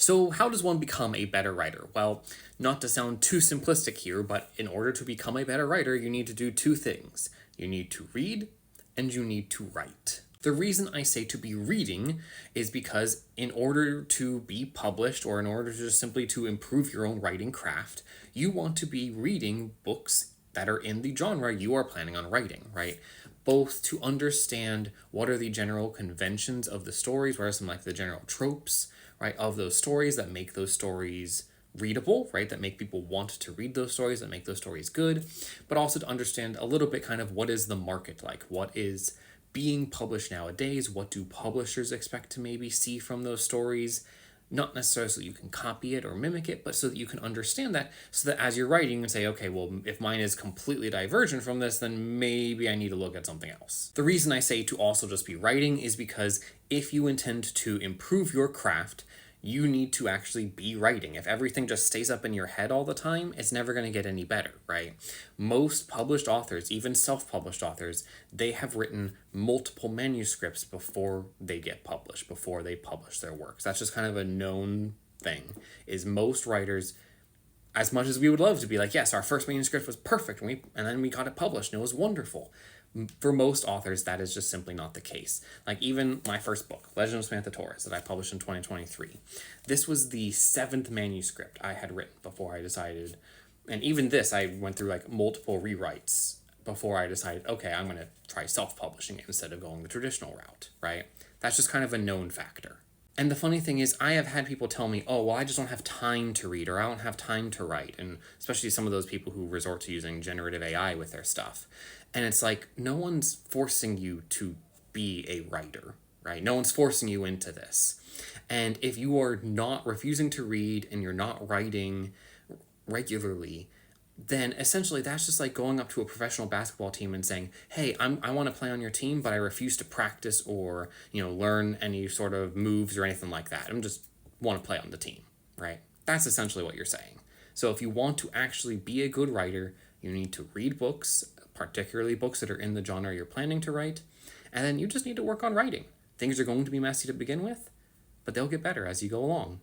So, how does one become a better writer? Well, not to sound too simplistic here, but in order to become a better writer, you need to do two things. You need to read and you need to write. The reason I say to be reading is because in order to be published or in order to just simply to improve your own writing craft, you want to be reading books that are in the genre you are planning on writing, right? Both to understand what are the general conventions of the stories, what are some like the general tropes, right, of those stories that make those stories readable, right, that make people want to read those stories, that make those stories good, but also to understand a little bit kind of what is the market like, what is being published nowadays, what do publishers expect to maybe see from those stories, not necessarily so you can copy it or mimic it, but so that you can understand that, so that as you're writing, you can say, okay, well, if mine is completely divergent from this, then maybe I need to look at something else. The reason I say to also just be writing is because if you intend to improve your craft, you need to actually be writing. If everything just stays up in your head all the time, it's never going to get any better, right? Most published authors, even self-published authors, they have written multiple manuscripts before they get published, before they publish their works. That's just kind of a known thing, is most writers, as much as we would love to be like, yes, our first manuscript was perfect, and then we got it published and it was wonderful. For most authors, that is just simply not the case. Like even my first book, Legend of Samantha Torres, that I published in 2023, this was the seventh manuscript I had written before I decided, and even this, I went through like multiple rewrites before I decided, okay, I'm going to try self-publishing it instead of going the traditional route, right? That's just kind of a known factor. And the funny thing is, I have had people tell me, oh, well, I just don't have time to read or I don't have time to write. And especially some of those people who resort to using generative AI with their stuff. And it's like, no one's forcing you to be a writer, right? No one's forcing you into this. And if you are not refusing to read and you're not writing regularly, then essentially that's just like going up to a professional basketball team and saying, hey, I want to play on your team, but I refuse to practice or, learn any sort of moves or anything like that. I just want to play on the team, right? That's essentially what you're saying. So if you want to actually be a good writer, you need to read books, particularly books that are in the genre you're planning to write, and then you just need to work on writing. Things are going to be messy to begin with, but they'll get better as you go along.